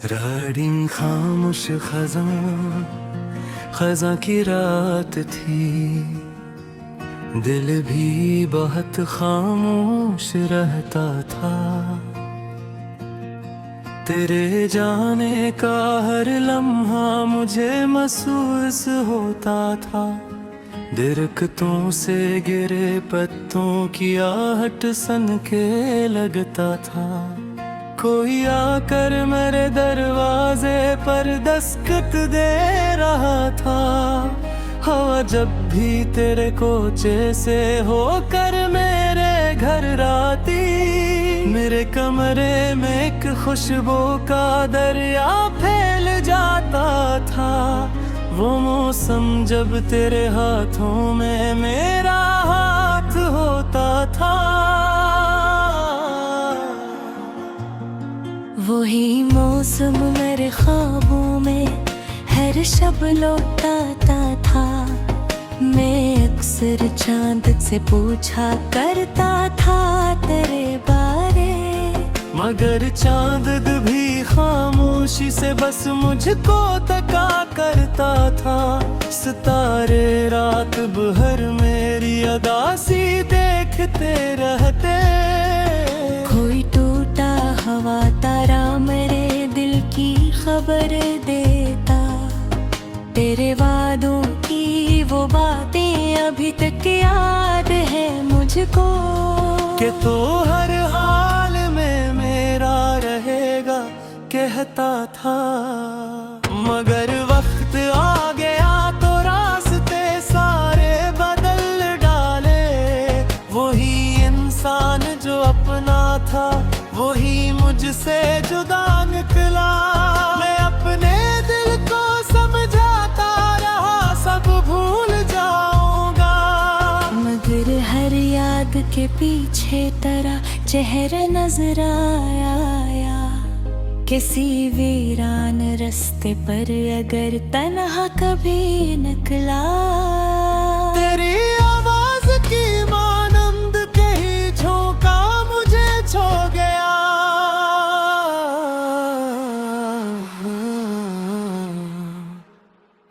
Riding खामोश खज़ां की रात थी। दिल भी बहुत खामोश रहता था। तेरे जाने का हर लम्हा मुझे महसूस होता था। दरख्तों से गिरे पत्तों की आहट सन के लगता था। कोई आकर मेरे दरवाजे पर दस्तक दे रहा था। हवा जब भी तेरे कोचे से होकर मेरे घर आती, मेरे कमरे में एक खुशबू का दरिया फैल जाता था। वो मौसम जब तेरे हाथों में मेरा हाथ होता था। वही मौसम मेरे ख्वाबों में हर शब लौटाता था। मैं अक्सर चांद से पूछा करता था तेरे बारे, मगर चांद भी खामोशी से बस मुझको तका करता था। सितारे रात भर मेरी अदासी देखते रहते। कोई टूटा हवा तारा मेरे दिल की खबर देता। तेरे वादों की वो बातें अभी तक याद है मुझको, कि तो हर हाल में मेरा रहेगा कहता था। मगर वक्त आ गया तो रास्ते सारे बदल डाले। वही इंसान जो अपना था वही मुझसे जुदा निकला। मैं अपने दिल को समझाता रहा सब भूल जाऊंगा, मगर हर याद के पीछे तेरा चेहरा नजर आया। किसी वीरान रास्ते पर अगर तन्हा कभी निकला, तेरी आवाज की मानंद कहीं झोंका मुझे छो गया।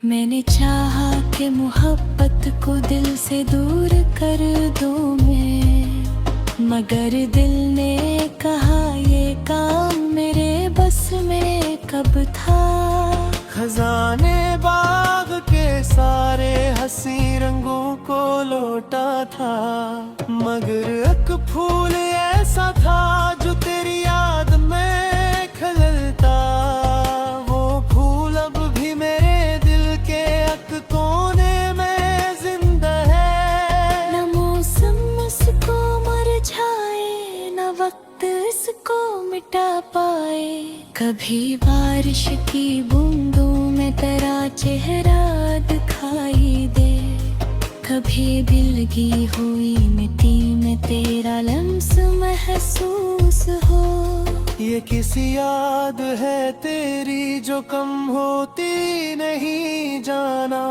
मैंने चाहा कि मोहब्बत को दिल से दूर कर दूं मैं, मगर दिल ने कहा ये काम मेरे बस में कब था। खजाने बाग के सारे हंसी रंगों को लौटा था, मगर एक फूल ऐसा था जो तेरी याद में खिलता। वो फूल अब भी मेरे दिल के एक कोने में जिंदा है। न मौसम उसको मुरझाए, न वक्त इसको मिटा पाए। कभी बारिश की बूंदों में तेरा चेहरा दिखाई दे, कभी भीगी हुई मिट्टी में तेरा लम्स महसूस हो। ये किसी याद है तेरी जो कम होती नहीं जाना।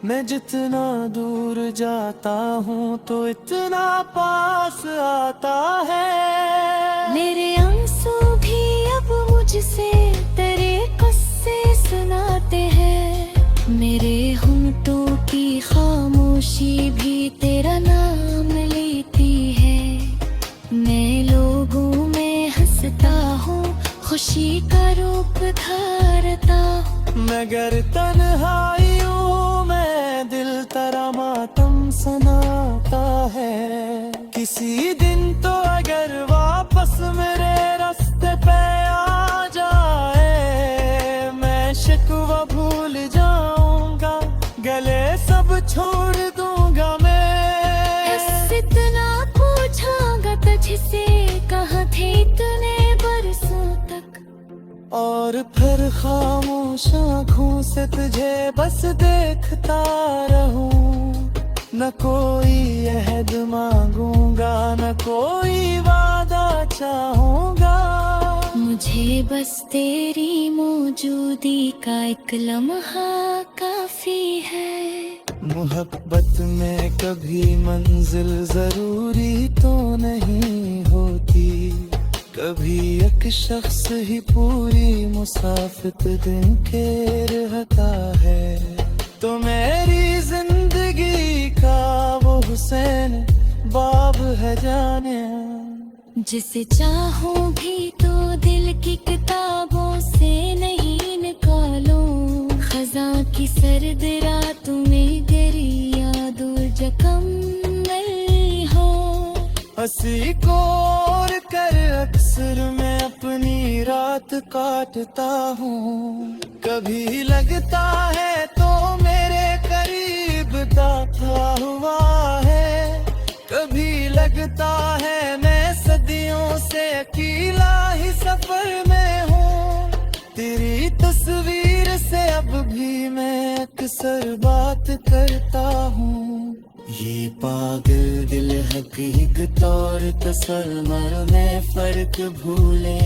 मैं जितना दूर जाता हूँ तो इतना पास आता है। मेरे आंसू भी अब मुझसे तेरे किस्से सुनाते हैं। मेरे होंठों की खामोशी भी तेरा नाम लेती है। मैं लोगों में हंसता हूँ, खुशी का रूप धारता हूँ, मगर तन्हाइयों में दिल तेरा मातम सुनाता है। किसी दिन तो अगर वापस मेरे रास्ते पे आ जाए, मैं शिकवा भूल जाऊंगा, गले सब छोड़ दूंगा मैं। इतना पूछांगा तुझसे कहाँ थे इतने बरसों तक, और फिर खामोश आँखों से तुझे बस देखता रहूं। न कोई अहद मांगूंगा, न कोई वादा चाहूंगा। मुझे बस तेरी मौजूदी का एक लम्हा काफी है। मोहब्बत में कभी मंजिल जरूरी तो नहीं होती, कभी एक शख्स ही पूरी मुसाफिर दिन के रहता है। तो मेरी जिंदगी का वो हुसैन बाब है जाने। जिसे चाहूं भी तो दिल की किताबों से नहीं निकालूं। खजा की सर्द रातों में गरी यादों जख्म नहीं हो। हंसी को और कर अक्सर मैं अपनी रात काटता हूँ। कभी लगता है तो मेरे करीब दाखिल हुआ है। कभी लगता है मैं सदियों से अकेला ही सफर में हूँ। तेरी तस्वीर से अब भी मैं अक्सर बात करता हूँ। ये पागल दिल हकीकत और तसल्लुम में फर्क भूले।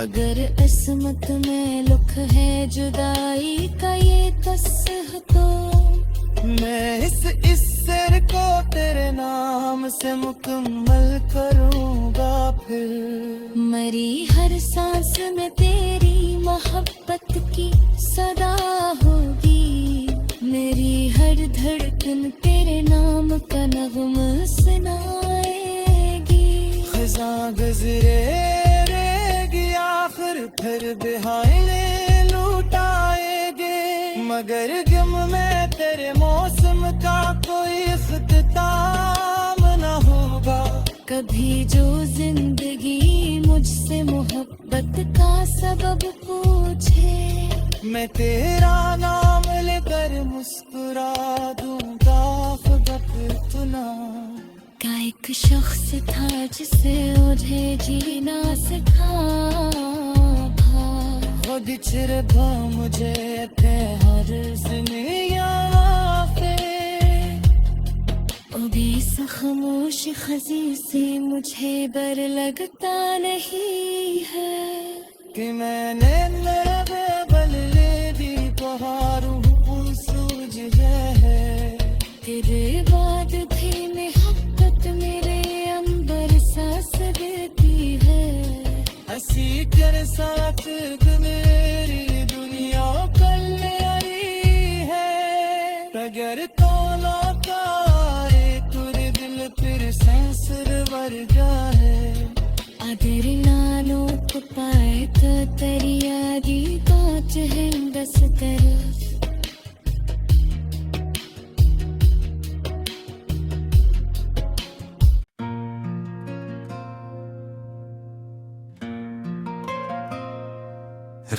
अगर किस्मत में लुक है जुदाई का ये तस्ह तो मैं इस सिर को तेरे नाम से मुकम्मल करूँगा। फिर मरी हर सांस में तेरी मोहब्बत की सदा होगी। मेरी हर धड़कन तेरे नाम का नगमा सुनाएगी। खज़ां गुज़रेगी आखिर फिर बिहाइले लुटाएगे। मगर गम में तेरे मौसम का कोई इख्तिताम न होगा। कभी जो जिंदगी मुझसे मोहब्बत का सबब पूछे मैं तेरा नाम लेकर मुस्कुरा दूंगा। खुदा फिर सुना का एक शख्स था जिसे मुझे जीना सिखाया। खुद चिरधा मुझे थे हर ज़िंदगियाँ पे। ओ बेस खामोश खजी से मुझे बर लगता नहीं है कि मैंने बल ले दी बहारों सूझ है। तेरे बाद भी मोहब्बत मेरे अंबर सांस देती है। हंसी तेरे साथ मेरी दुनिया कल्याणी है। अगर तो लौटाए तुरे दिल फिर सेंसर वर जाए। आदर नालों को पाए तो तरिया दी कांच है दस तरफ।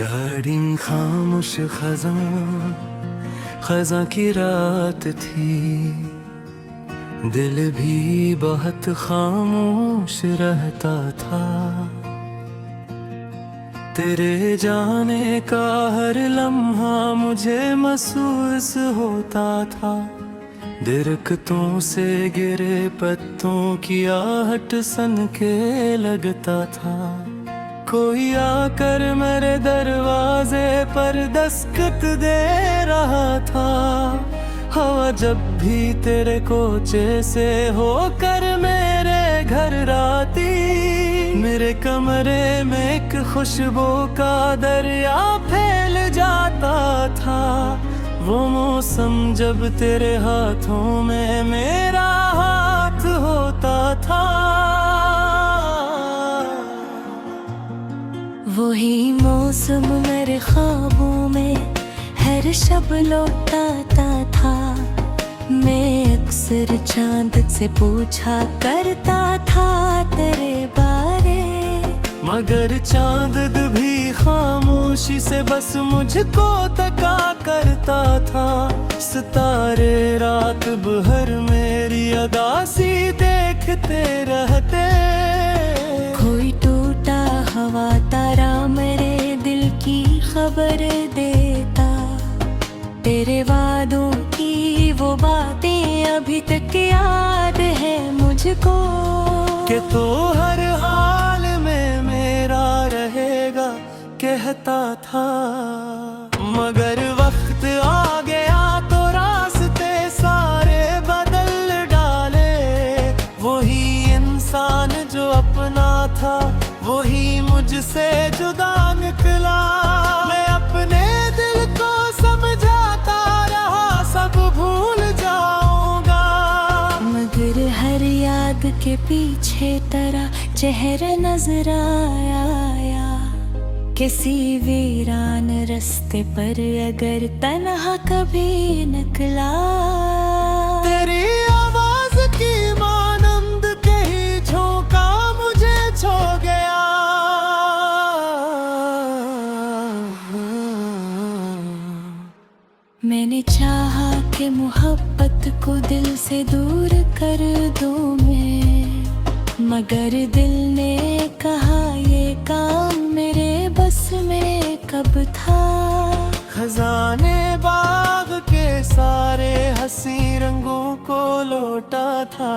राडिंग खामोश खज़ां की रात थी। दिल भी बहुत खामोश रहता था। तेरे जाने का हर लम्हा मुझे महसूस होता था। दरख्तों से गिरे पत्तों की आहट सन के लगता था। कोई आकर मेरे दरवाजे पर दस्तक दे रहा था। हवा जब भी तेरे कोचे से होकर मेरे घर आती। मेरे कमरे में एक खुशबू का दरिया फैल जाता था। वो मौसम जब तेरे हाथों में मेरा हाथ होता था। वही मौसम मेरे ख्वाबों में हर शब लौटाता था। मैं अक्सर चांद से पूछा करता था तेरे बारे। मगर चांद भी खामोशी से बस मुझको तका करता था। सितारे रात भर मेरी अदासी देखते रहते। कोई टूटा हवा तारा मेरे दिल की खबर देता। तेरे वादों की वो बातें अभी तक याद है मुझको। कि तो हर हाल में मेरा रहेगा कहता था। मगर वक्त आ गया तो रास्ते सारे बदल डाले। वही इंसान इंसान जो अपना था वही मुझसे जुदा निकला। मैं अपने दिल को समझाता रहा सब भूल जाऊंगा, मगर हर याद के पीछे तेरा चेहरा नजर आया। किसी वीरान रास्ते पर अगर तन्हा कभी निकला, तेरी आवाज की मानंद कहीं झोंका मुझे छो गया। मैंने चाहा कि मोहब्बत को दिल से दूर कर दूं मैं, मगर दिल ने कहा ये काम मेरे बस में कब था। खजाने बाग के सारे हंसी रंगों को लौटा था,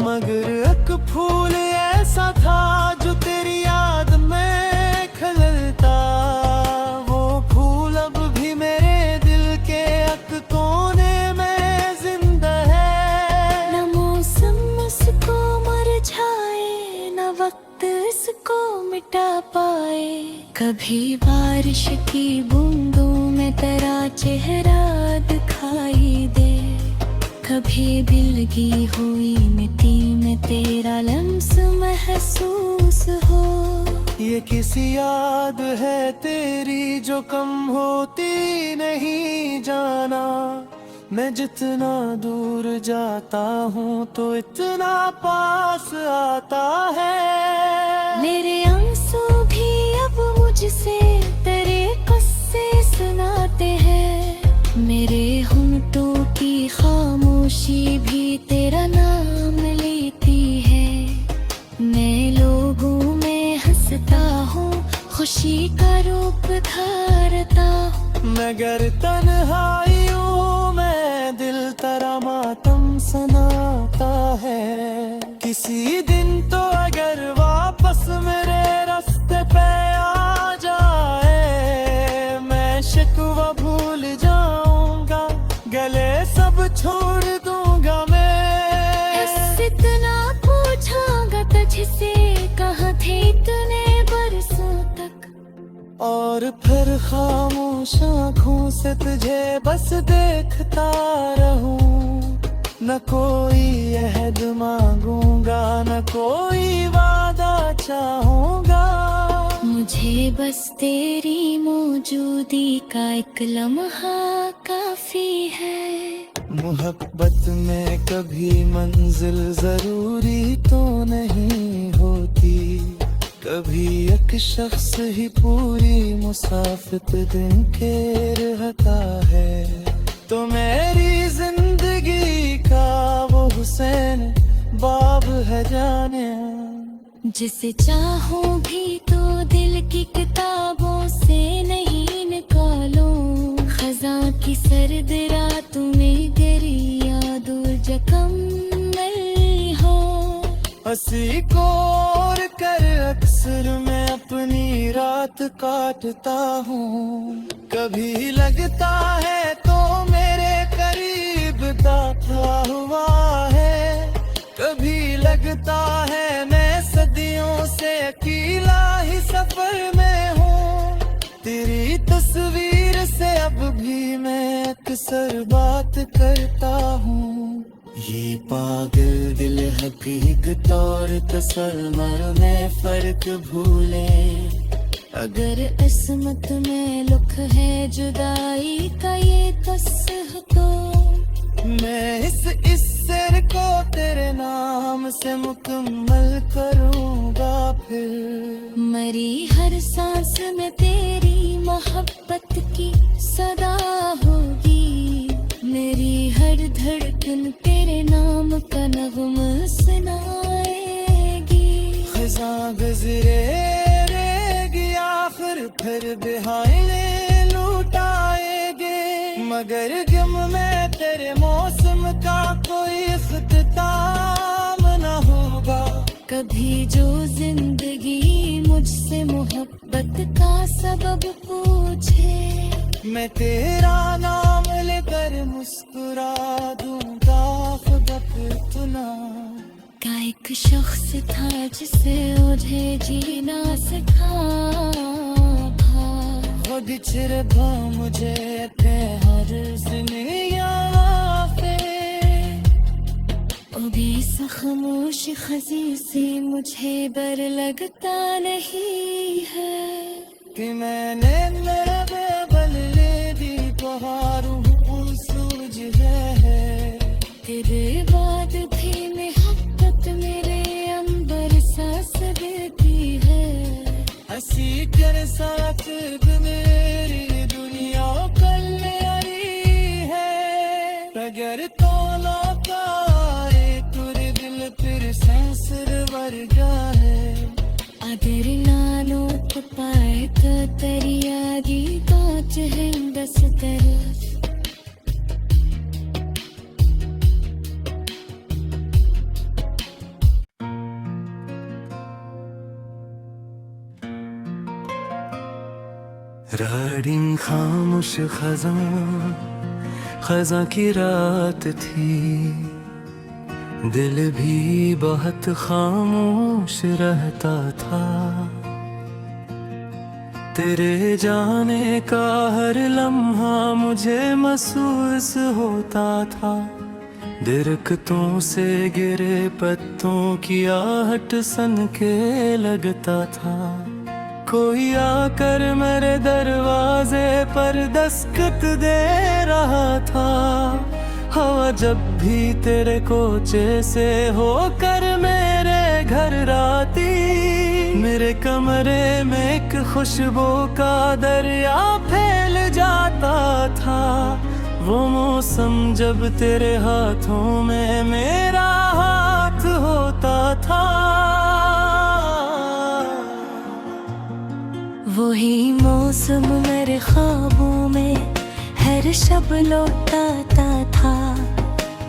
मगर एक फूल ऐसा था जो तेरी याद में खिलता। वो फूल अब भी मेरे दिल के एक कोने में जिंदा है। न मौसम इसको मुरझाए, न वक्त इसको मिटा पाए। कभी बारिश की बूंदों में तेरा चेहरा दिखाई दे, कभी भीगी हुई मिट्टी में तेरा लम्स महसूस हो। ये किसी याद है तेरी जो कम होती नहीं जाना। मैं जितना दूर जाता हूँ तो इतना पास आता है। मेरे आंसू भी अब मुझसे तेरे किस्से सुनाते हैं। मेरे होंठों की खामोशी भी तेरा नाम लेती है। मैं लोगों में हंसता हूँ, खुशी का रूप धारता हूँ, मगर तन्हाइयों में दिल तेरा मातम सुनाता है। किसी दिन तो अगर वापस मेरे रास्ते पे आ जाए, मैं शिकवा भूल जाऊंगा, गले सब छोड़ दूंगा मैं। इतना पूछांगा तुझसे कहाँ थे इतने बरसों तक, और फिर खामोश आँखों से तुझे बस देखता रहूं। न कोई अहद मांगूंगा, न कोई वादा चाहूंगा। मुझे बस तेरी मौजूदी का एक लम्हा काफी है। मोहब्बत में कभी मंजिल जरूरी तो नहीं होती, कभी एक शख्स ही पूरी मुसाफिर दिन के रहता है। तो मेरी जिंदगी का वो हुसैन बाब है जाने, जिसे चाहूं भी तो दिल की किताबों से नहीं निकालूं। खजा की सर्द रातों में तेरी याद और जख्म नहीं हो। हंसी को और कर अक्सर मैं अपनी रात काटता हूँ। कभी लगता है तो मेरे करीब दाखिल हुआ है, कभी लगता है मैं सदियों से अकेला ही सफर में हूँ। तेरी तस्वीर से अब भी मैं अक्सर बात करता हूँ। ये पागल दिल हकीकत और तसल्लुम में फर्क भूले। अगर किस्मत में लुक है जुदाई का ये कसह तो, मैं इस सिर को तेरे नाम से मुकम्मल करूँगा। फिर मरी हर सांस में तेरी मोहब्बत की सदा होगी। मेरी हर धड़कन तेरे नाम का नगमा सुनाएगी। खजा गुजरेगी आखिर फिर बिहाइले लुटाएगे, मगर गम में तेरे मौसम का कोई इख्तिताम न होगा। कभी जो जिंदगी मुझसे मोहब्बत का सबब पूछे, मैं तेरा नाम लेकर मुस्कुरा दूंगा। खुदा फिर तू ना का एक शख्स था जिसे मुझे जीना सिखाया। वो बिछड़ा मुझे थे हर पे, वो भी खामोश खजी से मुझे बर लगता नहीं है कि मैंने बल ले दी बहारू सूरज है। तेरे बाद भी मोहब्बत मेरे अंबर सांस देती है। हंसी कर साथ मेरी दुनिया कल्याणी है। अगर तो लौटाए तुरे दिल फिर संसर वर्गा है। अगर नानो तो पाए तो तरिया गीता चहन दस तरफ। राडिंग खामोश खजा की रात थी। दिल भी बहुत खामोश रहता था। तेरे जाने का हर लम्हा मुझे महसूस होता था। दरख्तों से गिरे पत्तों की आहट सन के लगता था। कोई आकर मेरे दरवाजे पर दस्तक दे रहा था। हवा जब भी तेरे कोचे से होकर मेरे घर आती, मेरे कमरे में एक खुशबू का दरिया फैल जाता था। वो मौसम जब तेरे हाथों में मेरा हाथ होता था। वही मौसम मेरे ख्वाबों में हर शब लौटाता था।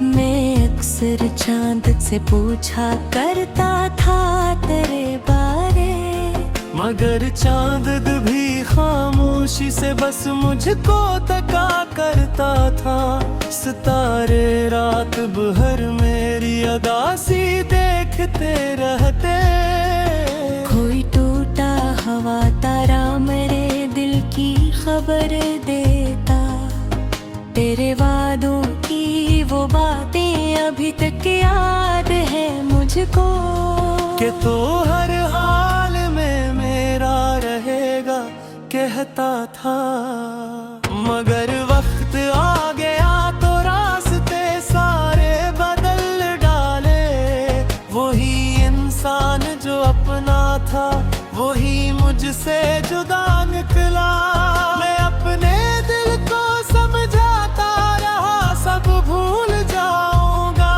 मैं अक्सर चांद से पूछा करता था तेरे बारे, मगर चांद भी खामोशी से बस मुझको तका करता था। सितारे रात भर मेरी अदासी देखते रहते। कोई टूटा हवा तारा मेरे दिल की खबर देता। तेरे वादों की वो बातें अभी तक याद है मुझको, कि तो हर हाल में मेरा रहेगा कहता था। मगर वक्त आ गया तो रास्ते सारे बदल डाले। वही इंसान जो अपना था वही मुझसे जुदा निकला। मैं अपने दिल को समझाता रहा सब भूल जाऊंगा,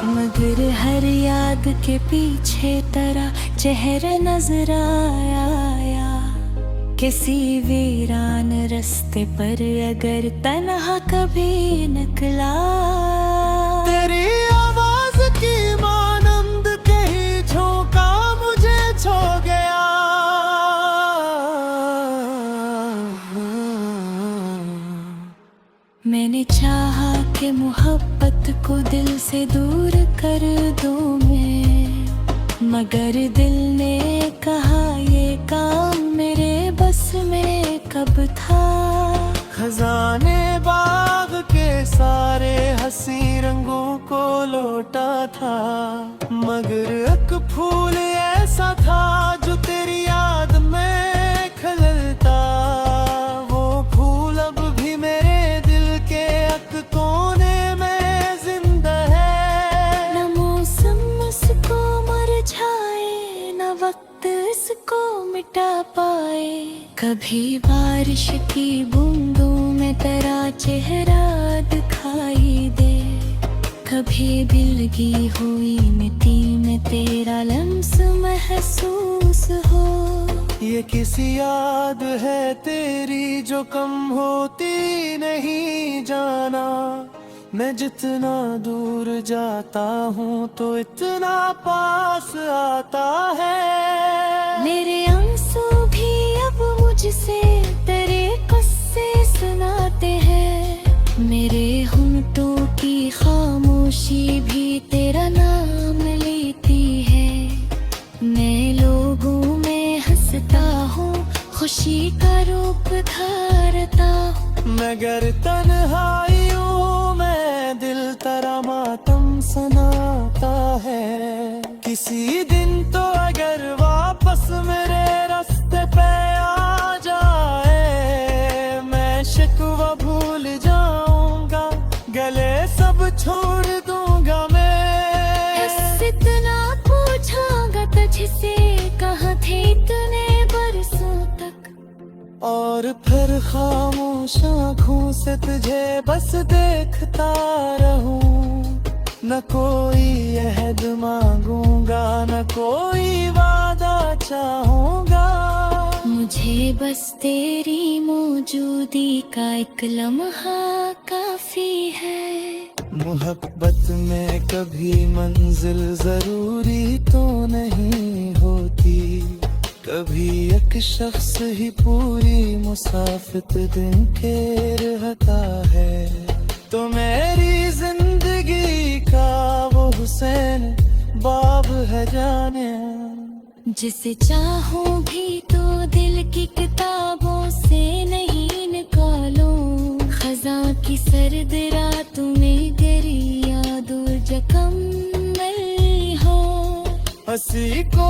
मगर हर याद के पीछे तेरा चेहरा नजर आया। किसी वीरान रास्ते पर अगर तन्हा कभी निकला, तेरी आवाज की मानंद कहीं झोंका मुझे छो गया। मैंने चाहा कि मोहब्बत को दिल से दूर कर दूं मैं, मगर दिल ने कहा ये काम मेरे बस में कब था। खजाने बाग के सारे हंसी रंगों को लौटा था, मगर एक फूल ऐसा था जो तेरी याद में खिलता। वो फूल अब भी मेरे दिल के एक कोने में जिंदा है। न मौसम उसको मुरझाए, न वक्त इसको मिटा पाए। कभी बारिश की बूंदों में तेरा चेहरा दिखाई दे, कभी बिलगी हुई मिट्टी में तेरा लम्स महसूस हो। ये किसी याद है तेरी जो कम होती नहीं जाना। मैं जितना दूर जाता हूँ तो इतना पास आता है। मेरे आंसू भी अब मुझसे तेरे किस्से सुनाते हैं। मेरे होंठों की खामोशी भी तेरा नाम ले खामोशी का रूप धारता हूँ। मगर तन्हाइयों में दिल तेरा मातम सुनाता है। किसी दिन तो अगर वापस मेरे रास्ते पे आ जाए, मैं शिकवा भूल जाऊंगा, गले सब छोड़ दूंगा मैं। बस इतना पूछांगा तुझसे, कहाँ थे इतने बरसों तक। और फिर खामोश आँखों से तुझे बस देखता रहूं। न कोई अहद मांगूंगा, न कोई वादा चाहूंगा। मुझे बस तेरी मौजूदी का एक लम्हा काफी है। मोहब्बत में कभी मंजिल जरूरी तो नहीं होती, कभी एक शख्स ही पूरी मुसाफिर दिन के रहता है। तो मेरी जिंदगी का वो हुसैन बाब है जाने, जिसे चाहूं भी तो दिल की किताबों से नहीं निकालूं। खज़ां की सर्द रातों में गिरी यादों जख्म नहीं हो। हंसी को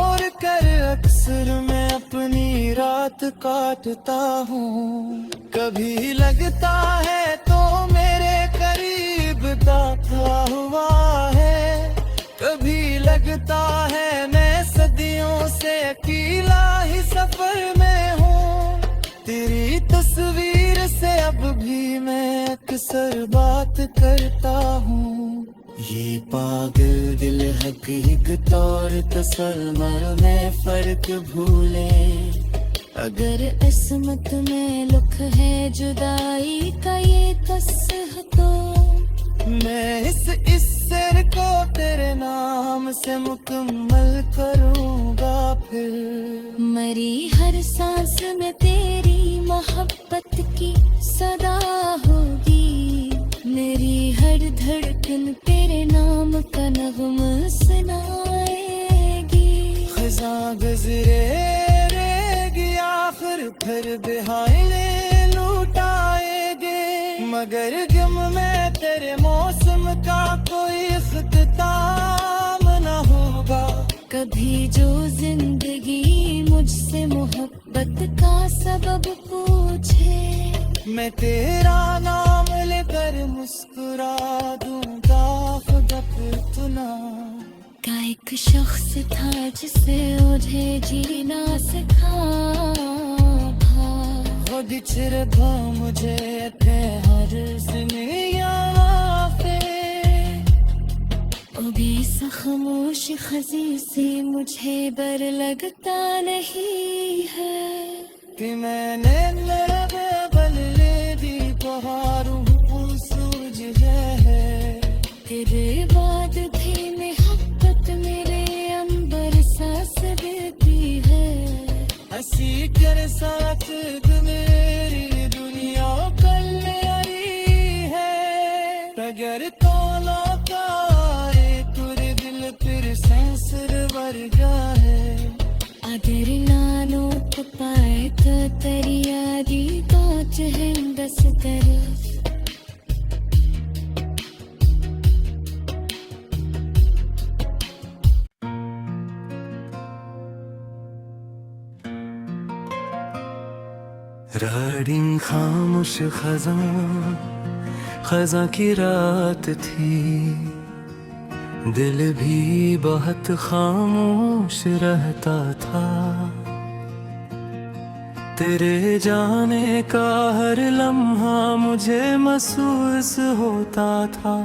और कर अक्सर मैं अपनी रात काटता हूँ। कभी लगता है तो मेरे करीब दाता हुआ है, कभी लगता है मैं सदियों से अकेला ही सफर में हूँ। तेरी तस्वीर से अब भी मैं अक्सर बात करता हूँ। ये पागल दिल हकीकत और तसल्लुम में फर्क भूले। अगर किस्मत में लुक है जुदाई का ये तस्ह तो मैं इस सिर को तेरे नाम से मुकम्मल करूँगा। फिर मरी हर सांस में तेरी मोहब्बत की सदा होगी। मेरी हर धड़कन तेरे नाम का नगमा सुनाएगी। खज़ां गुज़रेगी आखिर फिर बिहाइले लुटाएगे, मगर गम में तेरे मौसम का कोई इख्तिताम न होगा। कभी जो जिंदगी मुझसे मोहब्बत का सबब पूछे, मैं तेरा नाम लेकर मुस्कुरा दूंगा। खुदा फिर तुना का एक शख्स था जिसे मुझे जीना सिखाया। खुद चिरभा मुझे थे हर सिनिया पे। ओ बेस खामोश खजी से मुझे बर लगता नहीं है कि मैंने लगे बदले दी बहारों सूरज है। तेरे बाद भी मोहब्बत मेरे अंबर सांस देती है। हंसी कर साथ मेरी दुनिया कल्याणी है। अगर तौला का तुरे दिल फिर सेंसर वर्गा है। अगर नानो पाए तो तरिया दी तो चहन दस तरफ। राडिंग खामोश खज़ां, खज़ां की रात थी। दिल भी बहुत खामोश रहता था। तेरे जाने का हर लम्हा मुझे महसूस होता था।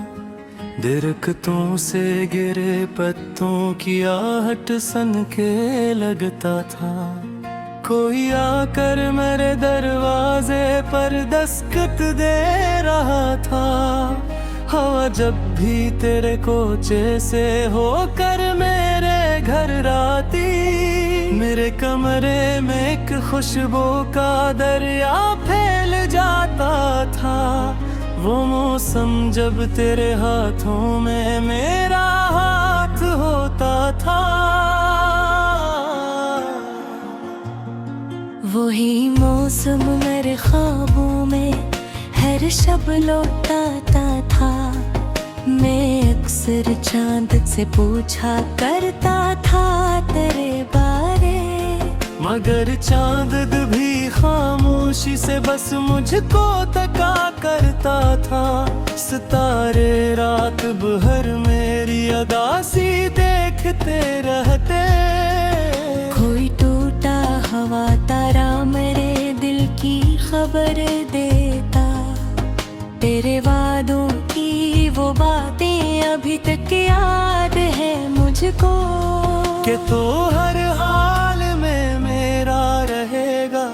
दरख्तों से गिरे पत्तों की आहट सन के लगता था। कोई आकर मेरे दरवाजे पर दस्तक दे रहा था। हवा जब भी तेरे कोचे से होकर मेरे घर आती, मेरे कमरे में एक खुशबू का दरिया फैल जाता था। वो मौसम जब तेरे हाथों में मेरा हाथ होता था। वो वही मौसम मेरे ख्वाबों में हर शब लौटाता था। मैं अक्सर चांद से पूछा करता था तेरे बारे, मगर चांद भी खामोशी से बस मुझको तका करता था। सितारे रात भर मेरी अदासी देखते रहते। कोई टूटा हवा तारा मेरे दिल की खबर देता। तेरे वादों की वो बातें अभी तक याद है मुझको, कि तो हर हाल में मेरा रहेगा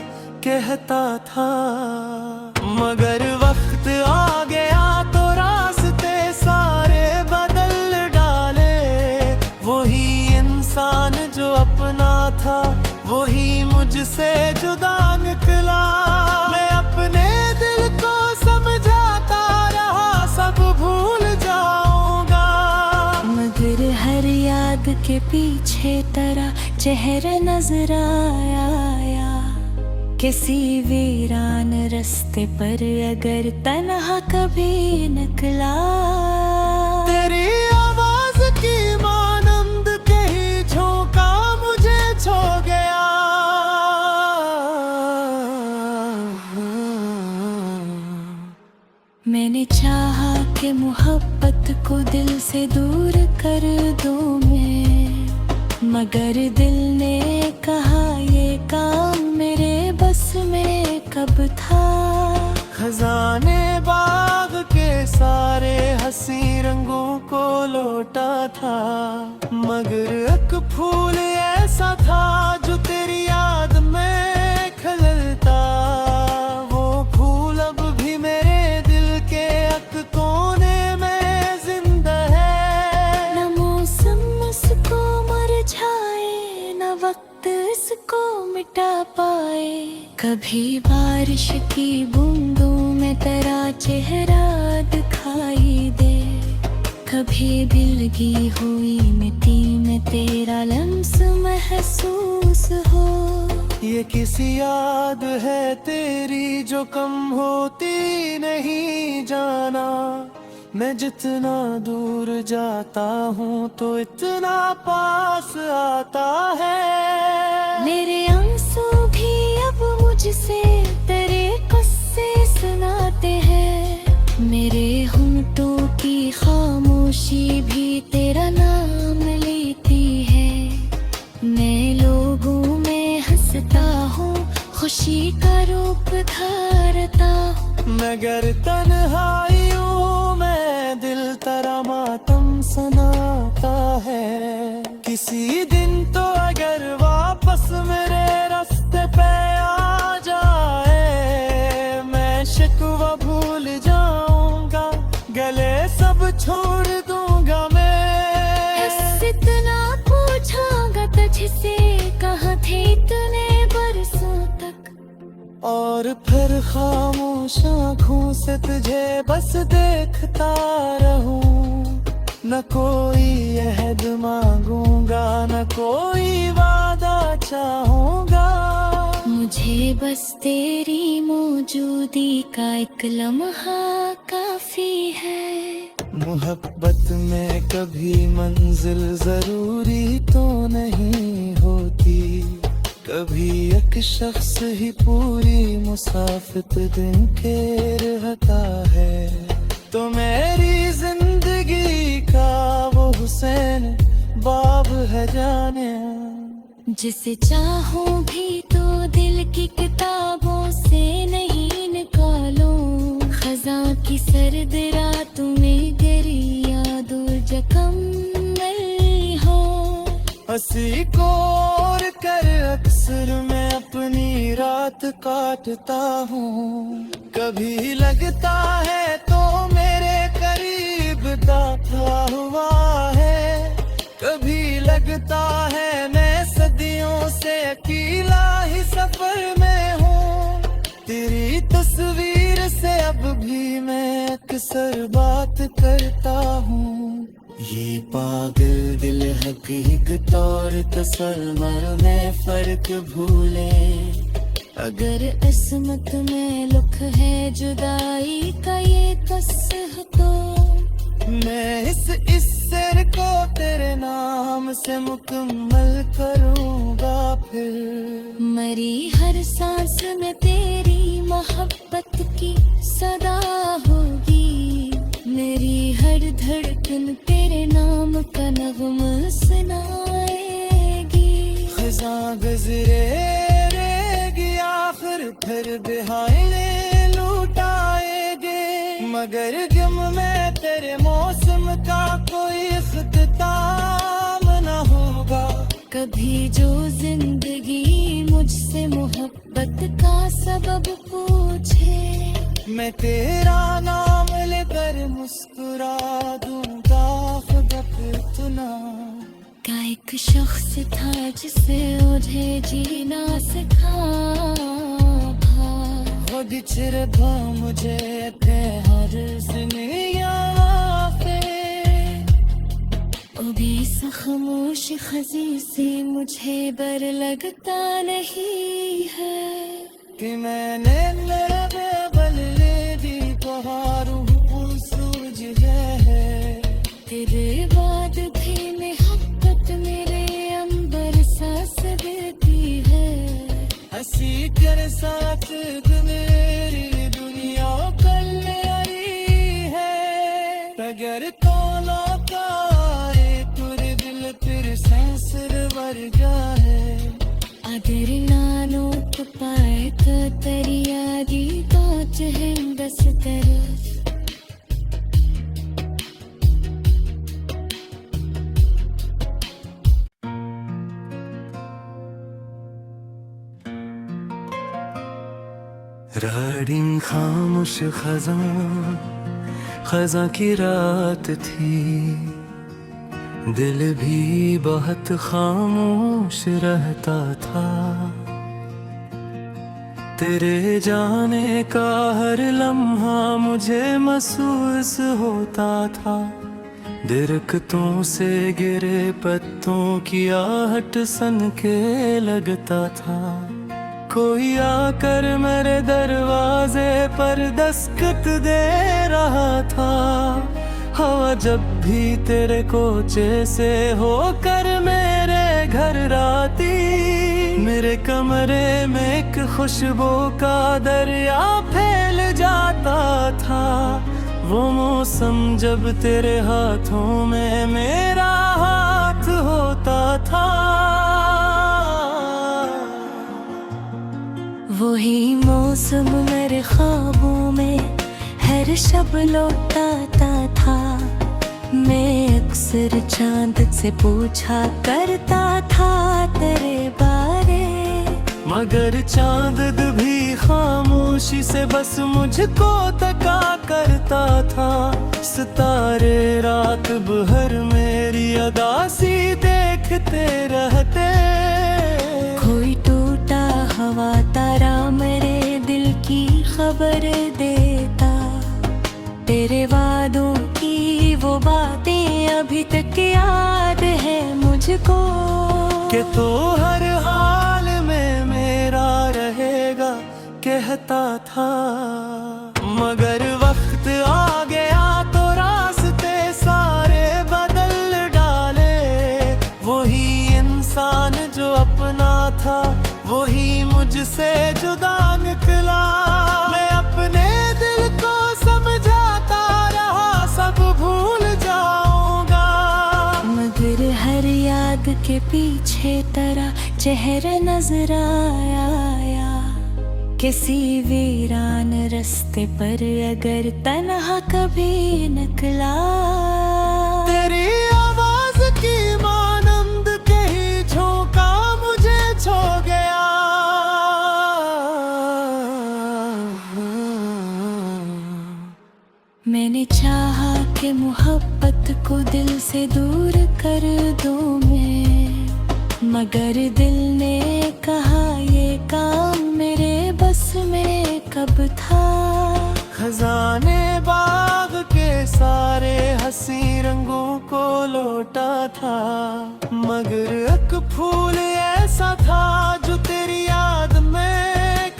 कहता था। मगर वक्त आ गया तो रास्ते सारे बदल डाले। वही इंसान जो अपना था वही मुझसे जुदा निकला। मैं अपने दिल को समझाता रहा सब भूल जाऊंगा, मगर हर याद के पीछे तेरा चेहरा नजर आया। किसी वीरान रास्ते पर अगर तन्हा कभी निकला। तेरी आवाज की मानंद कहीं झोंका मुझे छो गया। मैंने चाहा कि मोहब्बत को दिल से दूर कर दूं मैं, मगर दिल ने कहा ये काम मेरे बस में कब था। खजाने बाग के सारे हंसी रंगों को लौटा था, मगर एक फूल ऐसा था जो तेरी याद में खिलता। वो फूल अब भी मेरे दिल के एक कोने में जिंदा है। न मौसम उसको मुरझाए न वक्त इसको मिटा पाए। कभी बारिश की बूंदों में तेरा चेहरा दिखाई दे, कभी भीगी हुई मिट्टी में तेरा लम्स महसूस हो। ये किसी याद है तेरी जो कम होती नहीं जाना। मैं जितना दूर जाता हूँ तो इतना पास आता है। मेरे आंसू भी अब मुझसे तेरे किस्से सुनाते हैं। मेरे होंठों की खामोशी भी तेरा नाम लेती है। मैं लोगों में हंसता हूँ, खुशी का रूप धारता हूँ, मगर तन्हाइयों में दिल तेरा मातम सुनाता है। किसी दिन तो अगर वापस मेरे रास्ते पे आ जाए, मैं शिकवा भूल जाऊंगा, गले सब छोड़ दूंगा मैं। इतना पूछांगा तुझसे कहाँ थे इतने बरसों तक, और फिर खामोश आँखों से तुझे बस देखता रहूं। न कोई अहद मांगूंगा न कोई वादा चाहूंगा। मुझे बस तेरी मौजूदी का एक लम्हा काफी है। मोहब्बत में कभी मंजिल जरूरी तो नहीं होती, कभी एक शख्स ही पूरी मुसाफिर दिन के रहता है। तो मेरी जिंदगी का वो हुसैन बाब है जाने, जिसे चाहूं भी तो दिल की किताबों से नहीं निकालूं। खज़ां की सर्द रातों में गरी यादों जख्म नहीं हो। हंसी को और कर अक्सर मैं अपनी रात काटता हूँ। कभी लगता है तो मेरे करीब दाता हुआ है, कभी लगता है मैं सदियों से अकेला ही सफर में हूँ। तेरी तस्वीर से अब भी मैं अक्सर बात करता हूँ। ये पागल दिल हकीकत और तसल्लुम में फर्क भूले, अगर किस्मत में लिख है जुदाई का ये कसह तो मैं इस सिर को तेरे नाम से मुकम्मल करूँगा फिर। मरी हर सांस में तेरी मोहब्बत की सदा होगी, मेरी हर धड़कन तेरे नाम का नगमा सुनाएगी। खज़ां गुज़रे रहेगी आखिर फिर बिहाइले लुटाएगे, मगर गम में तेरे मौसम का कोई इख्तिताम न होगा। कभी जो जिंदगी मुझसे मोहब्बत का सबब पूछे, मैं तेरा नाम लेकर मुस्कुरा दूंगा खुदा पे तुना। का एक शख्स था जिसे मुझे जीना सिखाया, वो बिछड़ मुझे थे हर ज़िंदगियाँ पे। ओ बेस खामोश खजी से मुझे बर लगता नहीं है कि मैंने बल ले दी बहारों सूरज है। तेरे बाद भी मोहब्बत मेरे अंबर सांस देती है। हंसी कर साथ मेरी दुनिया कल्याणी है, अगर तोला कारे तुरे दिल फिर सेंसर वर्गा है। अगर नानो तो पाए तो तरिया दी तो चहन दस तरफ। राडिंग खामोश खज़ां की रात थी, दिल भी बहुत खामोश रहता था। तेरे जाने का हर लम्हा मुझे महसूस होता था, दरख्तों से गिरे पत्तों की आहट सन के लगता था। कोई आकर मेरे दरवाजे पर दस्तक दे रहा था। हवा जब भी तेरे कोचे से होकर मेरे घर आती, मेरे कमरे में एक खुशबू का दरिया फैल जाता था। वो मौसम जब तेरे हाथों में मेरा हाथ होता था। वही मौसम मेरे ख्वाबों में हर शब लौटाता था। मैं अक्सर चांद से पूछा करता था तेरे बारे, मगर चांद भी खामोशी से बस मुझको तका करता था। सितारे रात भर मेरी अदासी देखते रहते, कोई टूटा हवा तारा मेरे दिल की खबर देता। तेरे वादों की वो बातें अभी तक याद है मुझको, कि तो हर हाल में मेरा रहेगा कहता था। मगर वक्त आ गया तो रास्ते सारे बदल डाले। वही इंसान जो अपना था वही मुझसे जुदा निकला। मैं अपने दिल को समझाता रहा सब भूल जाऊंगा, मगर हर याद के पीछे तेरा चेहरा नजर आया। किसी वीरान रास्ते पर अगर तन्हा कभी निकला, तेरी आवाज की मानंद कहीं झोंका मुझे छो गया। मैंने चाहा कि मोहब्बत को दिल से दूर कर दूं मैं, मगर दिल ने कहा ये काम मेरे बस में कब था। खजाने बाग के सारे हंसी रंगों को लौटा था, मगर एक फूल ऐसा था जो तेरी याद में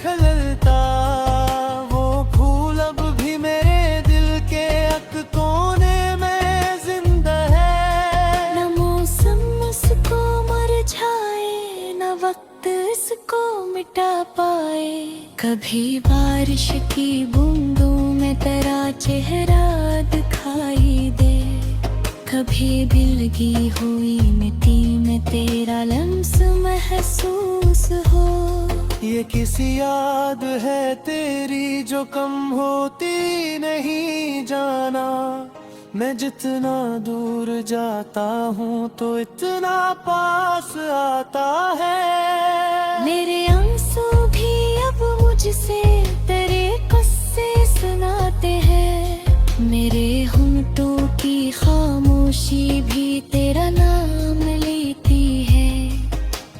लौटा पाए। कभी बारिश की बूंदों में तेरा चेहरा दिखाई दे, कभी भीगी हुई मिट्टी में तेरा लम्स महसूस हो। ये किसी याद है तेरी जो कम होती नहीं जाना, मैं जितना दूर जाता हूँ तो इतना पास आता है। मेरे आंसू भी अब मुझसे तेरे किस्से सुनाते हैं, मेरे होंठों की खामोशी भी तेरा नाम लेती है।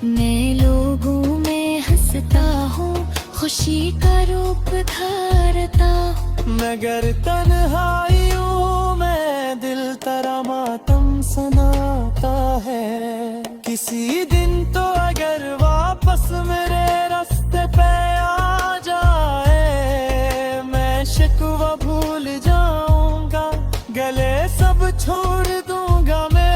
मैं लोगों में हंसता हूँ, खुशी का रूप धारता हूँ, मगर तन्हाइयों में दिल तेरा मातम सुनाता है। किसी दिन तो अगर वापस मेरे रास्ते पे आ जाए, मैं शिकवा भूल जाऊंगा, गले सब छोड़ दूंगा मैं।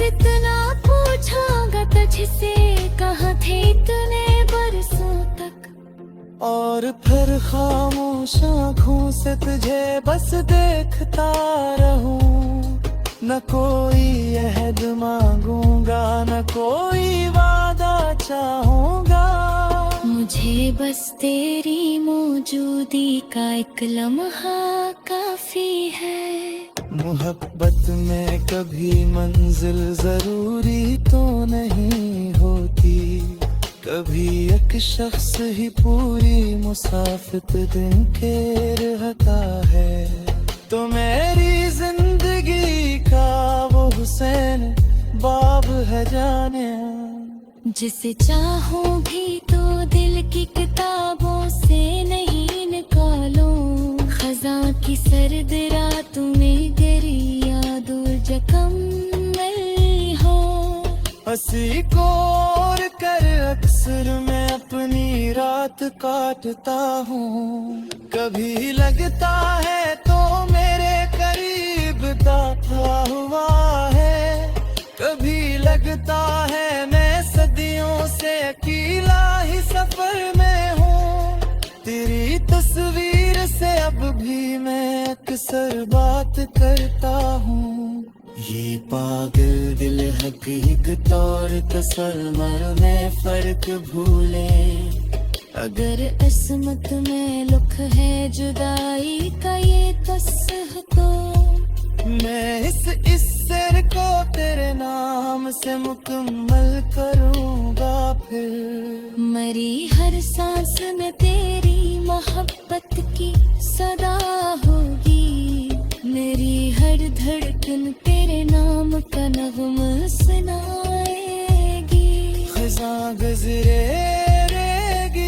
इतना पूछांगा तुझसे कहाँ थे इतने बरसों तक, और फिर खामोश आँखों से तुझे बस देखता रहूं। न कोई अहद मांगूंगा, न कोई वादा चाहूंगा, मुझे बस तेरी मौजूदी का एक लम्हा काफी है। मोहब्बत में कभी मंजिल जरूरी तो नहीं होती, कभी एक शख्स ही पूरी मुसाफिर दिन के रहता है। तो मेरी जिंदगी का वो हुसैन बाब है जाने, जिसे चाहूं भी तो दिल की किताबों से नहीं निकालूं। खज़ां की सर्द रातों में गिरी यादों जख्म नहीं हो। हंसी को और कर अक्सर मैं अपनी रात काटता हूँ। कभी लगता है तो मेरे करीब दाता हुआ है, कभी लगता है मैं सदियों से अकेला ही सफर में हूँ। तेरी तस्वीर से अब भी मैं अक्सर बात करता हूँ। ये पागल दिल हकीकत और तसल्लुम में फर्क भूले, अगर किस्मत में लुक है जुदाई का ये तो सह तो, मैं इस सिर को तेरे नाम से मुकम्मल करूँगा। फिर मरी हर सांस में तेरी मोहब्बत की सदा होगी, मेरी हर धड़कन तेरे नाम का नग़्मा सुनाएगी। खज़ां गुज़रेगी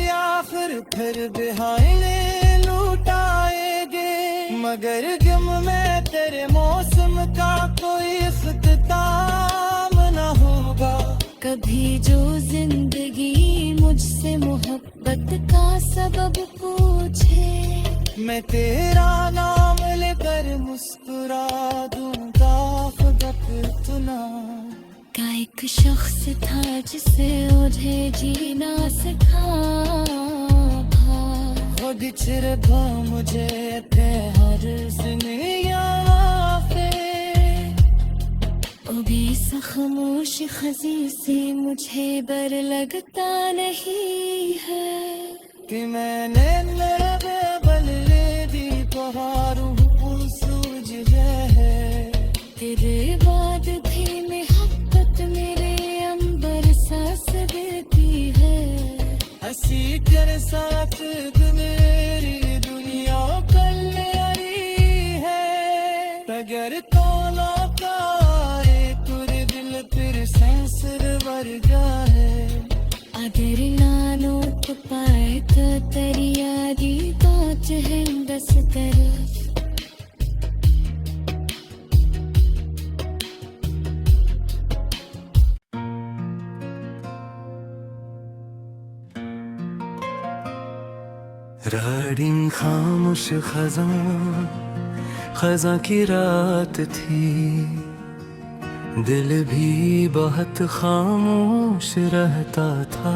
आखिर फिर बिहाइले लुटाएंगे, मगर गम में तेरे मौसम का कोई इख्तिताम न होगा। कभी जो जिंदगी मुझसे मोहब्बत का सबब पूछे, मैं तेरा नाम लेकर मुस्कुरा दूंगा। खुदा फितना का एक शख्स था जिसे मुझे जीना सिखाया, खुद चिरभा मुझे थे हर सिनिया पे। ओ बेस खामोश खजी से मुझे बर लगता नहीं है, कि मैंने लबे बल्ले दी पहाड़ू सूझ है। तेरे बाद भी मोहब्बत मेरे अंबर सांस देती है। हंसी तेरे साथ मेरी दुनिया कल्याणी है, अगर तो लौटाए तुरे दिल फिर सेंसर वर्गा है। अगर नानो तो पाए तो तेरी यादी पाँच है दस तरफ। राडिंग खामोश खज़ां खज़ां की रात थी, दिल भी बहुत खामोश रहता था।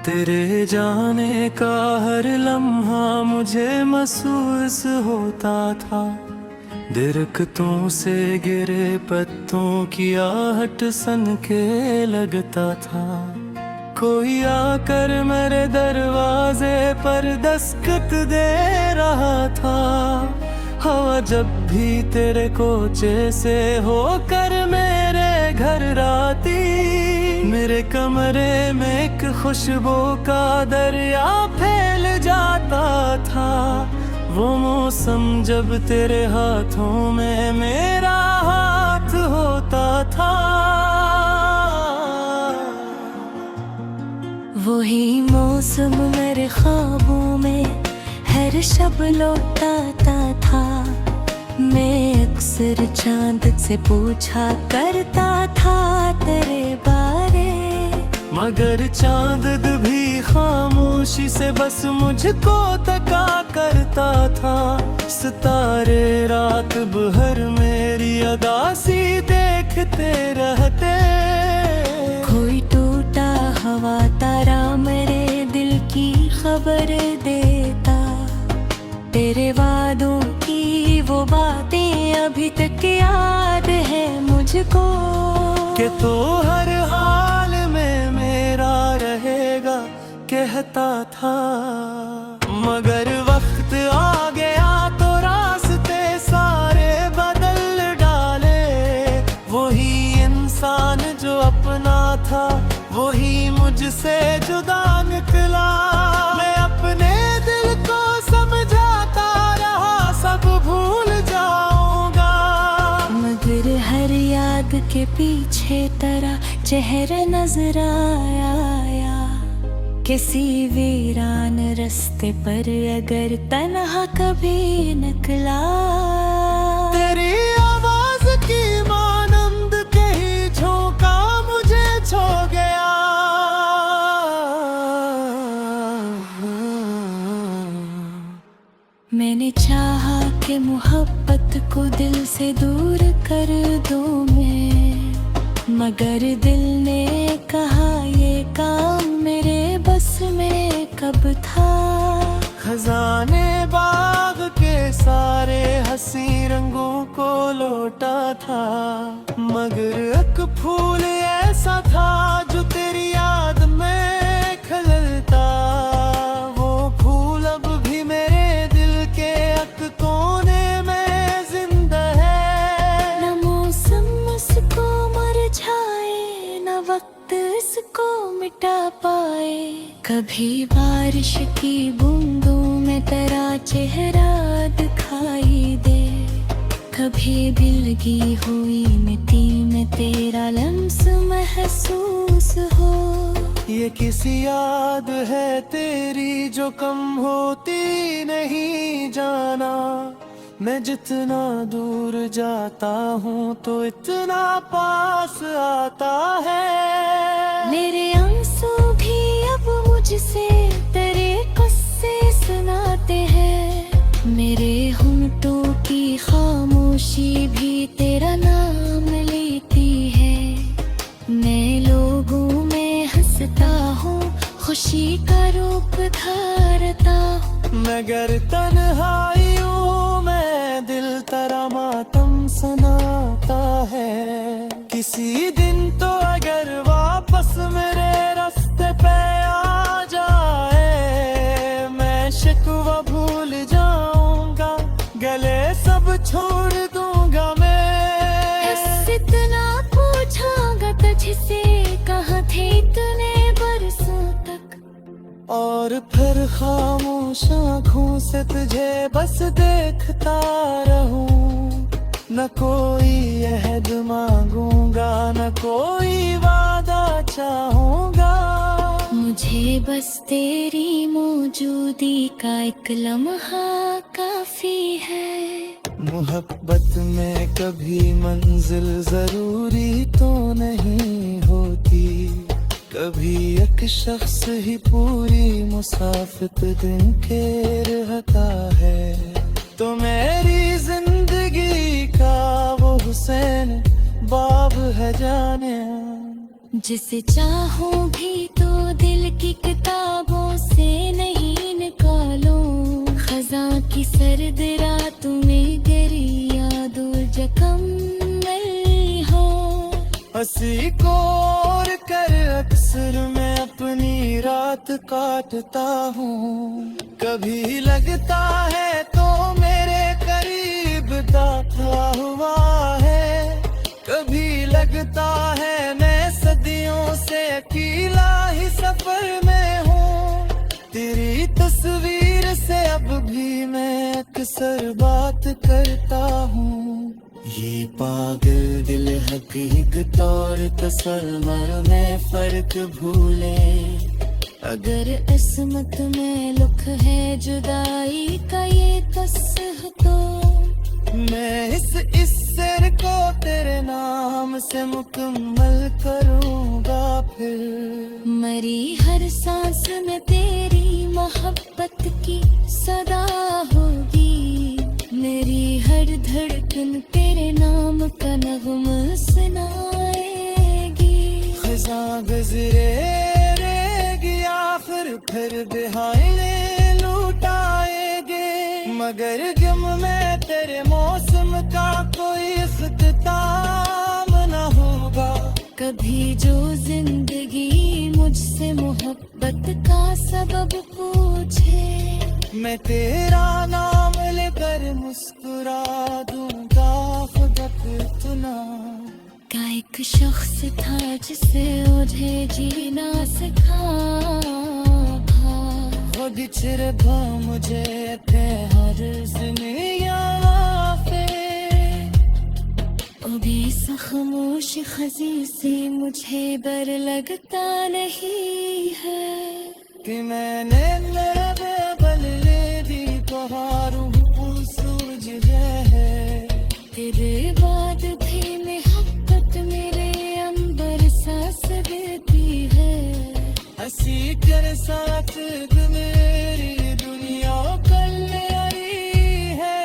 तेरे जाने का हर लम्हा मुझे महसूस होता था। दरख्तों से गिरे पत्तों की आहट सन के लगता था। कोई आकर मेरे दरवाजे पर दस्तक दे रहा था। हवा जब भी तेरे कोचे से होकर मेरे घर आती, मेरे कमरे में एक खुशबू का दरिया फैल जाता था। वो मौसम जब तेरे हाथों में मेरा हाथ होता था। वही मौसम मेरे ख्वाबों में हर शब लौटाता था। मैं अक्सर चांद से पूछा करता था तेरे बारे, मगर चांद भी खामोशी से बस मुझको तका करता था। सितारे रात भर मेरी अदासी देखते रहते। कोई टूटा हवा तारा मेरे दिल की खबर देता। तेरे वादों की वो बातें अभी तक याद है मुझको, कि तो हर हाल में मेरा रहेगा कहता था। मगर वक्त आ गया तो रास्ते सारे बदल डाले। वही इंसान जो अपना था वही मुझसे जुदा निकला। मैं अपने दिल को समझाता रहा सब भूल जाऊंगा, मगर हर याद के पीछे तेरा चेहरा नजर आया। किसी वीरान रास्ते पर अगर तन्हा कभी निकला, तेरी आवाज की मानंद कहीं झोंका मुझे छो गया। मैंने चाहा कि मोहब्बत को दिल से दूर कर दूं मैं, मगर दिल ने कहा ये काम मेरे बस में कब था। खजाने बाग के सारे हंसी रंगों को लौटा था, मगर एक फूल ऐसा था जो तेरी याद में खिलता। वो फूल अब भी मेरे दिल के एक कोने में जिंदा है। न मौसम उसको मुरझाए, न वक्त इसको मिटा पाए। कभी बारिश की बूंदों में तेरा चेहरा दिखाई दे, कभी भीगी हुई मिट्टी में तेरा लम्स महसूस हो। ये किसी याद है तेरी जो कम होती नहीं जाना। मैं जितना दूर जाता हूँ तो इतना पास आता है। मेरे आंसू भी अब मुझसे तेरे किस्से सुनाते हैं। मेरे होंठों की खामोशी भी तेरा नाम लेती है। मैं लोगों में हंसता हूँ, खुशी का रूप धारता हूँ, मगर तन्हाइयों में दिल तेरा मातम सुनाता है। किसी दिन तो अगर वापस मेरे रास्ते पे आ जाए, मैं शिकवा भूल जाऊंगा, गले सब छोड़ दूंगा मैं। इतना पूछांगा तुझसे कहाँ थे इतने बरसों तक, और फिर खामोश आँखों से तुझे बस देखता रहूं। न कोई अहद मांगूंगा, न कोई वादा चाहूंगा। मुझे बस तेरी मौजूदी का एक लम्हा काफी है। मोहब्बत में कभी मंजिल जरूरी तो नहीं होती, कभी एक शख्स ही पूरी मुसाफिर दिन के रहता है। तो मेरी जिंदगी का वो हुसैन बाब है जाने, जिसे चाहूं भी तो दिल की किताबों से नहीं निकालूं। खजा की सर्द रातों में गरी यादों जख्म नहीं हो। हंसी को और कर अक्सर मैं अपनी रात काटता हूँ। कभी लगता है तो मेरे करीब दाखिल हुआ है, कभी लगता है मैं सदियों से अकेला ही सफर में हूँ। तेरी तस्वीर से अब भी मैं अक्सर बात करता हूँ। ये पागल दिल हकीकत और तसल्लुम में फर्क भूले। अगर किस्मत में लुक है जुदाई का ये तस्ह तो मैं इस सिर को तेरे नाम से मुकम्मल करूँगा। फिर मरी हर सांस में तेरी मोहब्बत की सदा होगी। मेरी हर धड़कन तेरे नाम का नगमा सुनाएगी। खजा गुजरे रहेगी आखिर फिर बिहाइले लुटाएंगे। मगर गम में तेरे मौसम का कोई इख्तिताम न होगा। कभी जो जिंदगी मुझसे मोहब्बत का सबब पूछे, मैं तेरा नाम लेकर मुस्कुरा दूंगा। खुदा तुना का एक शख्स था जिसे मुझे जीना सिखाया। खुद चिरभा मुझे थे हर ज़िंदगियाँ पे। ओ भी खामोश खजी से मुझे बर लगता नहीं है कि मैंने बल ले दी बहारों सूरज है। तेरे बाद भी मोहब्बत मेरे अंबर सांस देती है। हंसी कर साथ मेरी दुनिया कल्याणी है।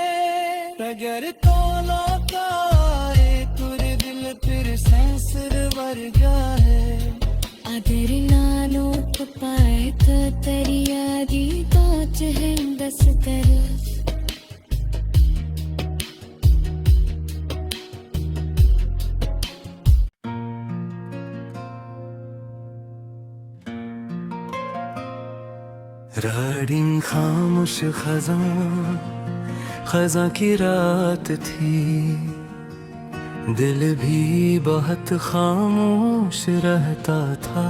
अगर तो लौटाए तुरे दिल फिर सेंसर वर्गा है। अगर नानो तो पाए तो तरिया दी कांच है दस तरफ। राडिंग खामोश खजा की रात थी। दिल भी बहुत खामोश रहता था।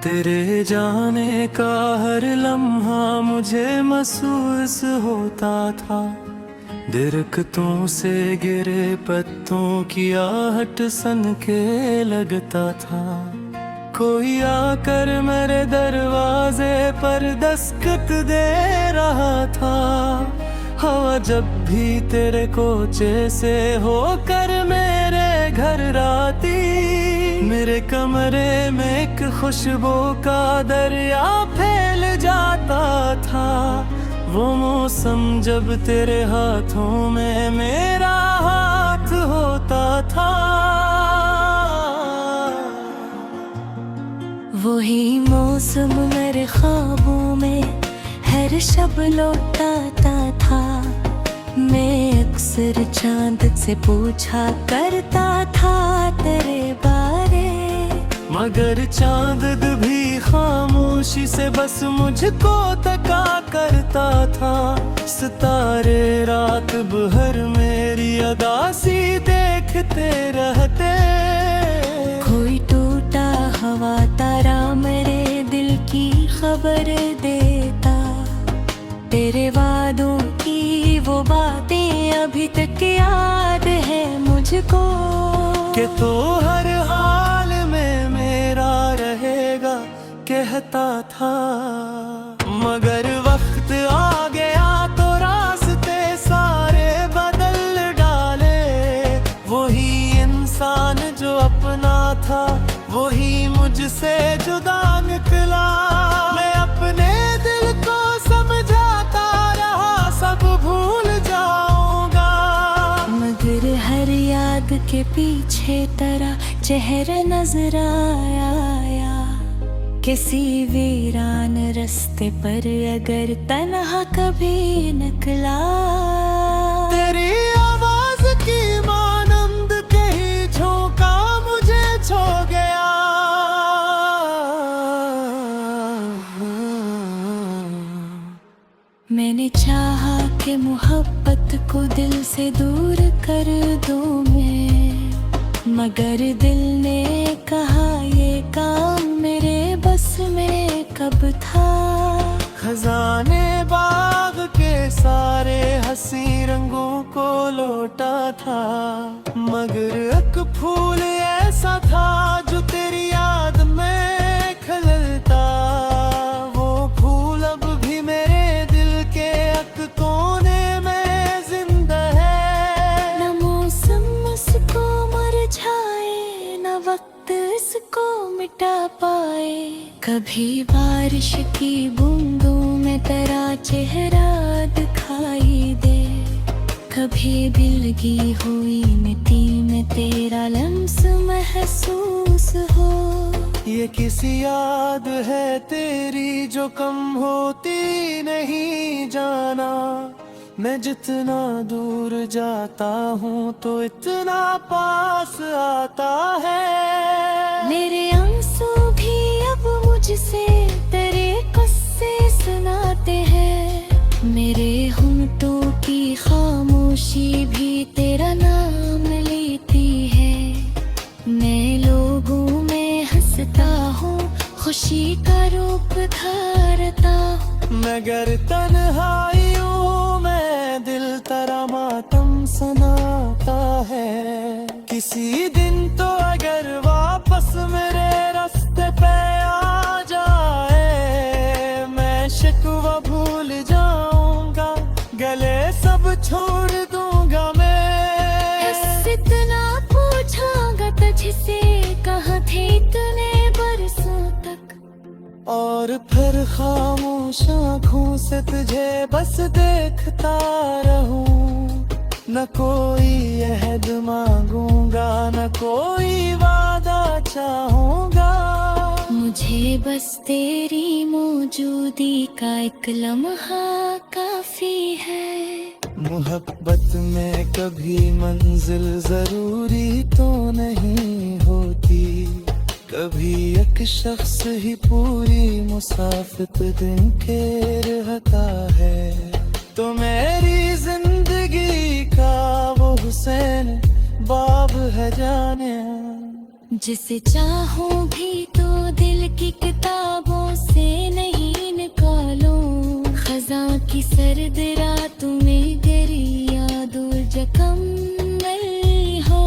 तेरे जाने का हर लम्हा मुझे महसूस होता था। दरख्तों से गिरे पत्तों की आहट सन के लगता था। कोई आकर मेरे दरवाजे पर दस्तक दे रहा था। हवा जब भी तेरे कोचे से होकर मेरे घर आती, मेरे कमरे में एक खुशबू का दरिया फैल जाता था। वो मौसम जब तेरे हाथों में मेरा हाथ होता था। वही मौसम मेरे ख्वाबों में हर शब लौटाता था। मैं अक्सर चांद से पूछा करता था तेरे बारे। मगर चांद भी खामोशी से बस मुझको तका करता था। सितारे रात भर मेरी अदासी देखते रहते। कोई टूटा हवा तारा मेरे दिल की खबर देता। तेरे वादों की वो बातें अभी तक याद है मुझको। कि तो हर हाल में मेरा रहेगा कहता था। मगर वक्त आ गया तो रास्ते सारे बदल डाले। वही इंसान जो अपना था वही मुझसे जुदा निकला। मैं अपने दिल को समझाता रहा सब भूल जाऊंगा। मगर हर याद चिराग के पीछे तेरा चेहरा नजर आया, किसी वीरान रास्ते पर अगर तन्हा कभी निकला। तेरी आवाज की मानंद कहीं झोंका मुझे छो गया। मैंने चाहा कि मोहब्बत को दिल से दूर कर दूं मैं, मगर दिल ने कहा ये काम मेरे बस में कब था। खजाने बाग के सारे हंसी रंगों को लौटा था, मगर एक फूल ऐसा था जो तेरी याद में खिलता। वो फूल अब भी मेरे दिल के एक कोने में जिंदा है। न मौसम उसको मुरझाए, न वक्त इसको मिटा पाए। कभी बारिश की बूंदों में तेरा चेहरा दिखाई दे, कभी बिलगी हुई मिट्टी में तेरा लम्स महसूस हो। ये किसी याद है तेरी जो कम होती नहीं जाना। मैं जितना दूर जाता हूँ तो इतना पास आता है। मेरे आंसू भी अब मुझसे तेरे किस्से सुनाते हैं, मेरे होंठों की खामोशी भी तेरा नाम लेती है। मैं लोगों में हंसता हूँ, खुशी का रूप धारता हूँ, मगर तन्हाइयों में दिल तेरा मातम सुनाता है। किसी दिन तो अगर वापस मेरे रास्ते पे आ जाए, मैं शिकवा भूल जाऊंगा, गले सब छोड़ दूंगा मैं। इतना पूछांगा तुझसे कहाँ थे इतने बरसों तक, और फिर खामोश आँखों से तुझे बस देखता रहूं। न कोई अहद मांगूंगा, न कोई वादा चाहूंगा। मुझे बस तेरी मौजूदी का एक लम्हा काफी है। मोहब्बत में कभी मंजिल जरूरी तो नहीं होती, कभी एक शख्स ही पूरी मुसाफिर दिन के रहता है। तो मेरी जिंदगी का वो हुसैन बाब है जाने, जिसे चाहूं भी तो दिल की किताबों से नहीं निकालूं। खज़ां की सर्द रातों में गरी यादों जख्म नहीं हो।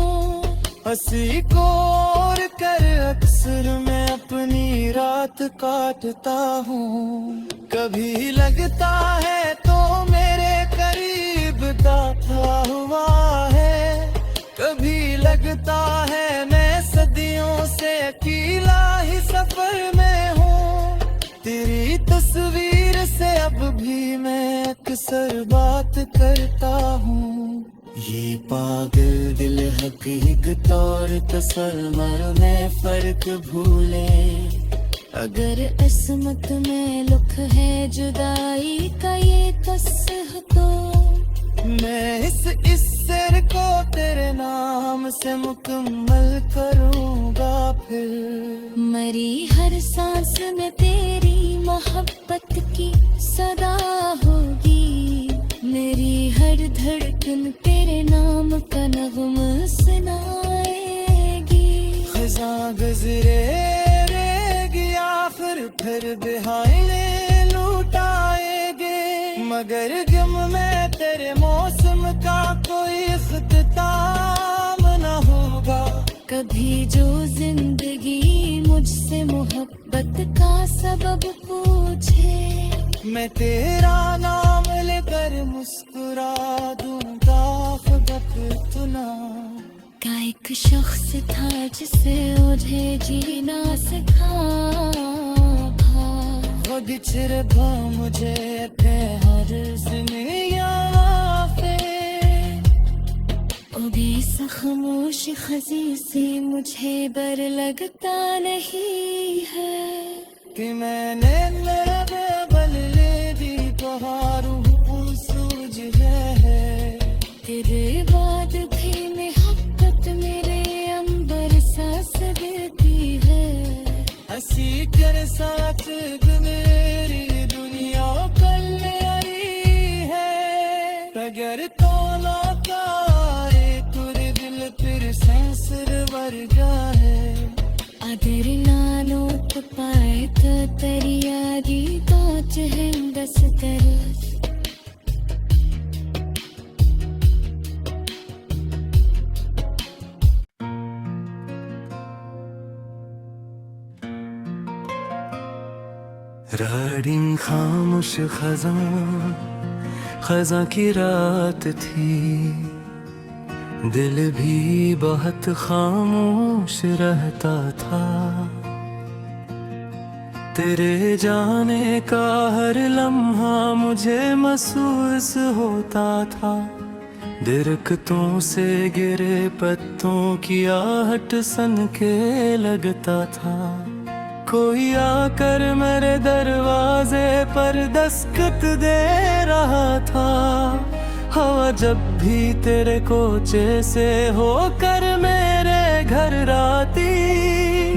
हंसी को और कर अक्सर मैं अपनी रात काटता हूँ। कभी लगता है तो मेरे करीब दाता हुआ है, कभी लगता है मैं सदियों से अकेला ही सफर में हूँ। तेरी तस्वीर से अब भी मैं अक्सर बात करता हूँ। ये पागल दिल हकीकत और तसल्लुम में फर्क भूले। अगर किस्मत में लुक है जुदाई का ये कसह तो, मैं इस सिर को तेरे नाम से मुकम्मल करूँगा फिर। मरी हर सांस में तेरी मोहब्बत की सदा होगी, मेरी हर धड़कन तेरे नाम का नग़्मा सुनाएगी। खज़ां गुज़रेगी फिर बिहाइले लुटाएंगे, मगर गम में तेरे मौसम का कोई इख्तिताम न होगा। कभी जो जिंदगी मुझसे मोहब्बत का सबब पूछे, मैं तेरा नाम लेकर मुस्कुरा दूंगा खुदा तुना। का एक शख्स था जिसे मुझे जीना सिखाया, वो बिछड़ भा मुझे थे हर ज़िंदगियाँ पे। बीस खामोश खजी से मुझे बर लगता नहीं है कि मैंने बल ले दी बहारू सूरज है तेरे बाद भी मोहब्बत मेरे अंबर सांस देती है हंसी कर साथ मेरी दुनिया कल्याणी है अगर तोला सेंसर वर्गा है आदर नानोत पायत तरियारी ताच हिंदस तरस राडिंग खामोश खजा की रात थी दिल भी बहुत खामोश रहता था तेरे जाने का हर लम्हा मुझे महसूस होता था दरख्तों से गिरे पत्तों की आहट सन के लगता था कोई आकर मेरे दरवाजे पर दस्तक दे रहा था हवा जब भी तेरे कोचे से होकर मेरे घर आती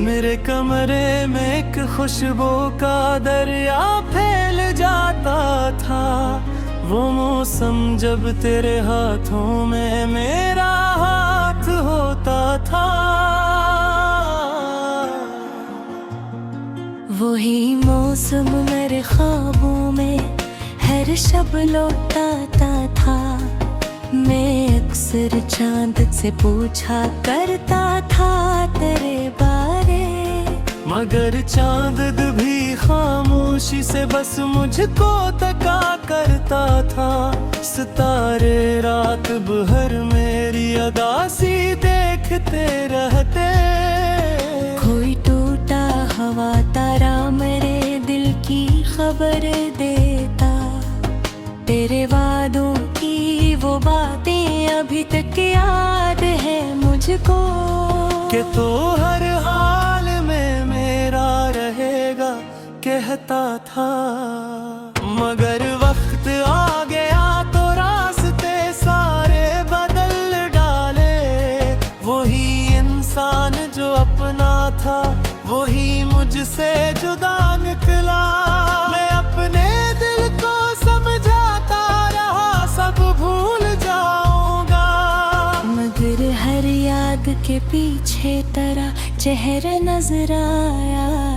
मेरे कमरे में एक खुशबू का दरिया फैल जाता था वो मौसम जब तेरे हाथों में मेरा हाथ होता था वही मौसम मेरे ख्वाबों में हर शब लौटाता था मैं अक्सर चांद से पूछा करता था तेरे बारे मगर चांद भी खामोशी से बस मुझको तका करता था सितारे रात भर मेरी अदासी देखते रहते कोई टूटा हवा तारा मेरे दिल की खबर देता तेरे वादों की वो बातें अभी तक याद है मुझको कि तो हर हाल में मेरा रहेगा कहता था मगर वक्त आ गया तो रास्ते सारे बदल डाले वही इंसान जो अपना था वही मुझसे जुदा निकला मैं अपने दिल को समझाता रहा सब भूल जाऊंगा मगर हर याद के पीछे तेरा चेहरा नजर आया